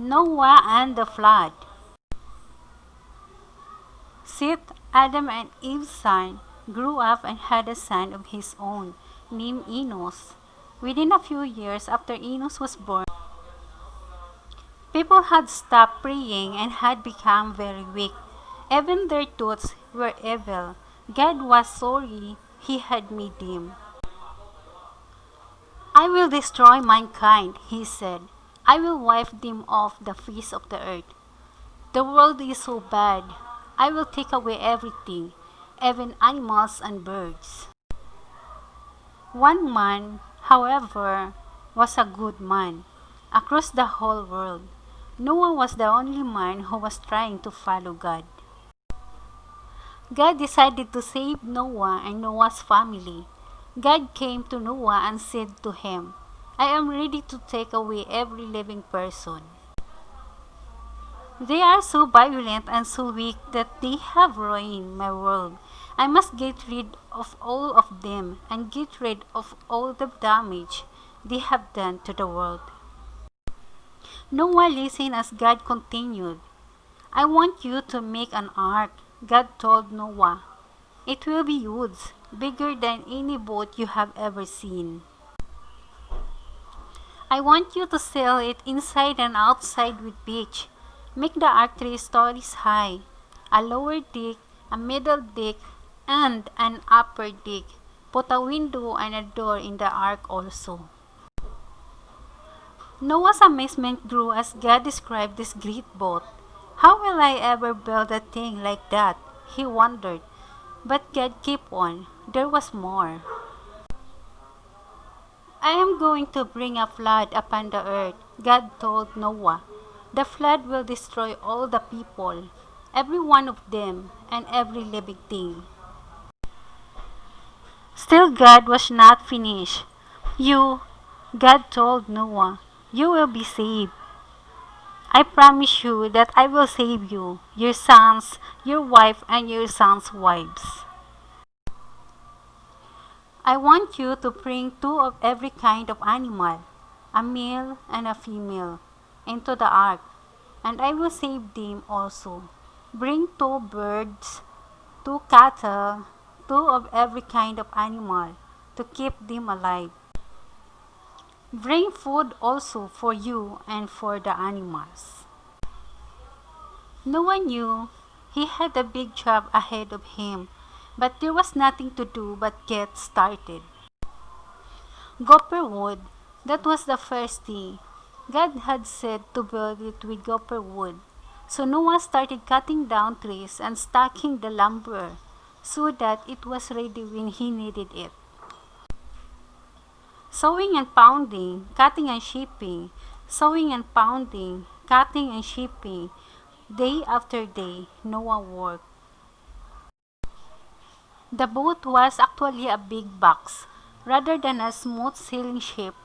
Noah and the flood. Seth, Adam and Eve's son, grew up and had a son of his own, named Enos. Within a few years after Enos was born, people had stopped praying and had become very weak. Even their thoughts were evil. God was sorry he had made them. I will destroy mankind, he said. I will wipe them off the face of the earth. The world is so bad. I will take away everything, even animals and birds. One man, however, was a good man. Across the whole world, Noah was the only man who was trying to follow God. God decided to save Noah and Noah's family. God came to Noah and said to him, I am ready to take away every living person. They are so violent and so weak that they have ruined my world. I must get rid of all of them and get rid of all the damage they have done to the world. Noah listened as God continued. I want you to make an ark, God told Noah. It will be huge, bigger than any boat you have ever seen. I want you to sail it inside and outside with pitch. Make the ark 3 stories high, a lower deck, a middle deck, and an upper deck. Put a window and a door in the ark also. Noah's amazement grew as God described this great boat. How will I ever build a thing like that? He wondered. But God kept on. There was more. I am going to bring a flood upon the earth, God told Noah. The flood will destroy all the people, every one of them, and every living thing. Still, God was not finished. God told Noah, you will be saved. I promise you that I will save you, your sons, your wife, and your sons' wives. I want you to bring 2 of every kind of animal, a male and a female, into the ark, and I will save them also. Bring 2 birds, 2 cattle, 2 of every kind of animal, to keep them alive. Bring food also for you and for the animals. Noah knew he had a big job ahead of him, but there was nothing to do but get started. Gopher wood, that was the first thing. God had said to build it with gopher wood. So Noah started cutting down trees and stacking the lumber so that it was ready when he needed it. Sawing and pounding, cutting and shipping, sawing and pounding, cutting and shipping. Day after day, Noah worked. The boat was actually a big box, rather than a smooth sailing ship.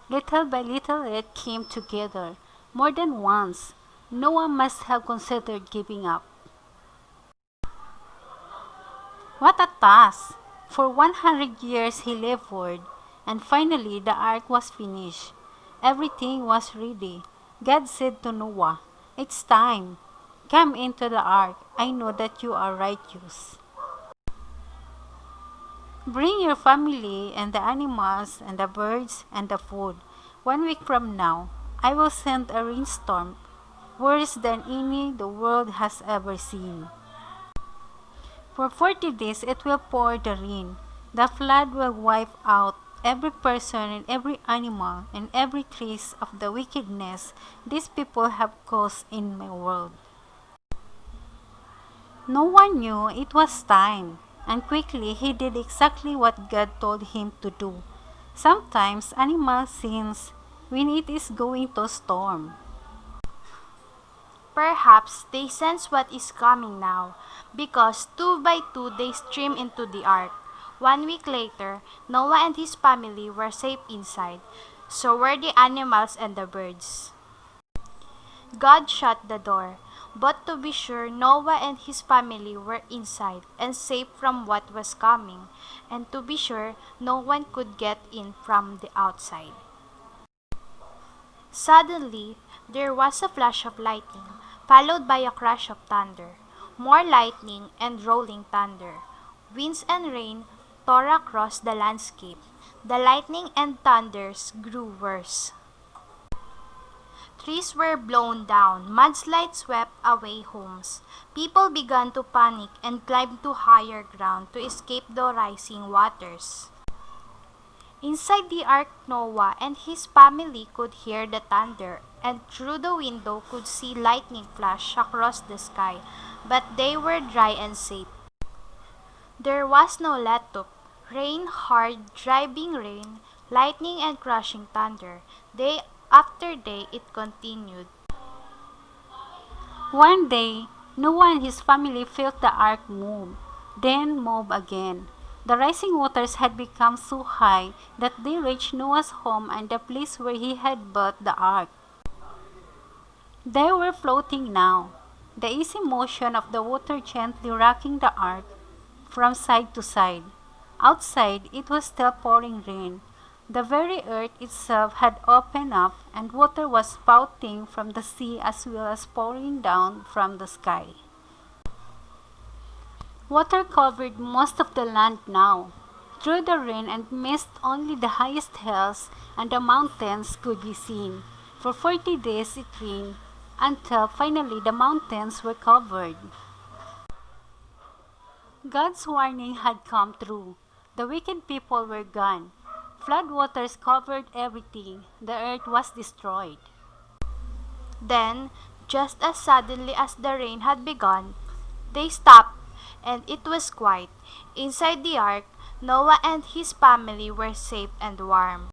Little by little it came together. More than once, Noah must have considered giving up. What a task! For 100 years he labored, and finally the ark was finished. Everything was ready. God said to Noah, it's time. Come into the ark. I know that you are righteous. Bring your family and the animals and the birds and the food. 1 week from now, I will send a rainstorm, worse than any the world has ever seen. For 40 days it will pour the rain. The flood will wipe out every person and every animal and every trace of the wickedness these people have caused in my world. No one knew it was time, and quickly he did exactly what God told him to do. Sometimes animals sense when it is going to storm. Perhaps they sense what is coming now, because 2 by 2 they stream into the ark. 1 week later, Noah and his family were safe inside. So were the animals and the birds. God shut the door, but to be sure Noah and his family were inside and safe from what was coming, and to be sure no one could get in from the outside. Suddenly, There was a flash of lightning, followed by a crash of thunder. More lightning and rolling thunder. Winds and rain tore across the landscape. The lightning and thunders grew worse. Trees were blown down, mudslides swept away homes. People began to panic and climbed to higher ground to escape the rising waters. Inside the ark, Noah and his family could hear the thunder, and through the window could see lightning flash across the sky, but they were dry and safe. There was no let-up. Rain, hard, driving rain, lightning and crashing thunder. Day after day it continued. One day, Noah and his family felt the ark move, then move again. The rising waters had become so high that they reached Noah's home and the place where he had built the ark. They were floating now, the easy motion of the water gently rocking the ark from side to side. Outside, it was still pouring rain. The very earth itself had opened up, and water was spouting from the sea as well as pouring down from the sky. Water covered most of the land now. Through the rain and mist, only the highest hills and the mountains could be seen. For 40 days it rained, until finally the mountains were covered. God's warning had come true. The wicked people were gone. Flood waters covered everything. The earth was destroyed. Then, just as suddenly as the rain had begun, they stopped, and it was quiet. Inside the ark, Noah and his family were safe and warm.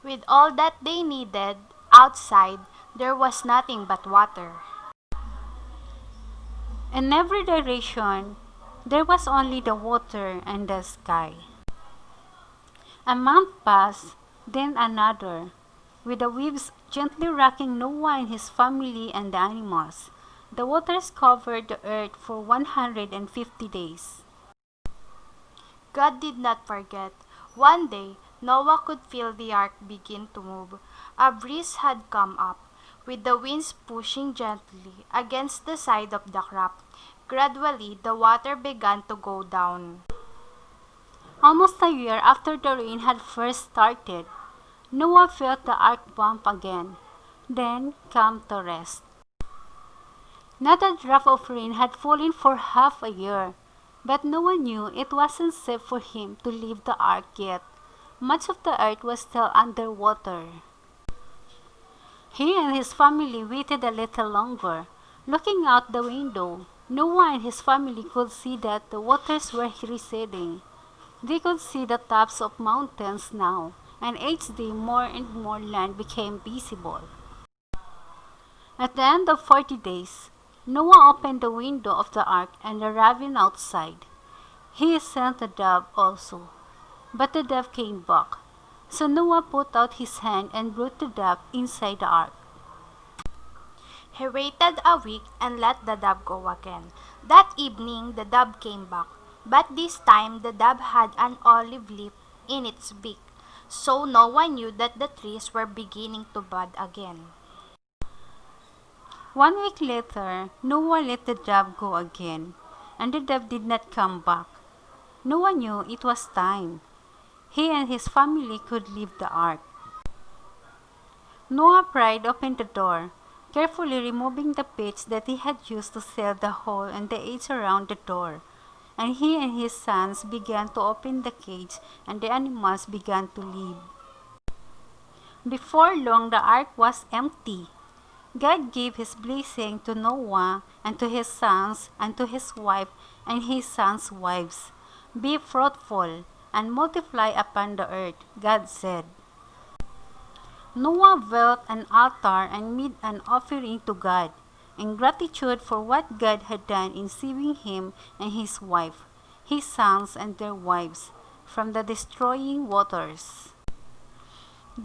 With all that they needed, outside, there was nothing but water. In every direction, there was only the water and the sky. A month passed, then another, with the waves gently rocking Noah and his family and the animals. The waters covered the earth for 150 days. God did not forget. One day, Noah could feel the ark begin to move. A breeze had come up, with the winds pushing gently against the side of the craft. Gradually, the water began to go down. Almost a year after the rain had first started, Noah felt the ark bump again, then come to rest. Not a drop of rain had fallen for half a year, but Noah knew it wasn't safe for him to leave the ark yet. Much of the earth was still under water. He and his family waited a little longer. Looking out the window, Noah and his family could see that the waters were receding. They could see the tops of mountains now, and each day more and more land became visible. At the end of 40 days, Noah opened the window of the ark and the raven outside. He sent a dove also, but the dove came back. So Noah put out his hand and brought the dove inside the ark. He waited a week and let the dove go again. That evening, the dove came back, but this time the dove had an olive leaf in its beak, so Noah knew that the trees were beginning to bud again. 1 week later, Noah let the dove go again, and the dove did not come back. Noah knew it was time. He and his family could leave the ark. Noah pried open the door, carefully removing the pitch that he had used to seal the hole and the edge around the door. And he and his sons began to open the cage, and the animals began to leave. Before long, the ark was empty. God gave his blessing to Noah and to his sons and to his wife and his sons' wives. Be fruitful and multiply upon the earth, God said. Noah built an altar and made an offering to God in gratitude for what God had done in saving him and his wife, his sons and their wives from the destroying waters.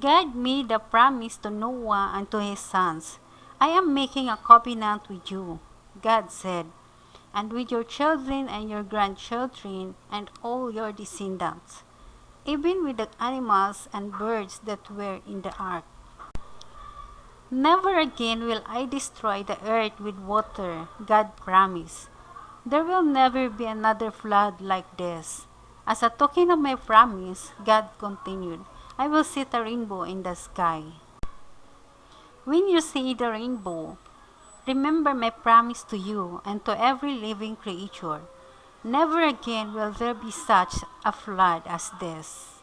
God made a promise to Noah and to his sons. I am making a covenant with you, God said, and with your children and your grandchildren and all your descendants, even with the animals and birds that were in the ark. Never again will I destroy the earth with water, God promised. There will never be another flood like this. As a token of my promise, God continued, I will set a rainbow in the sky. When you see the rainbow, remember my promise to you and to every living creature. Never again will there be such a flood as this.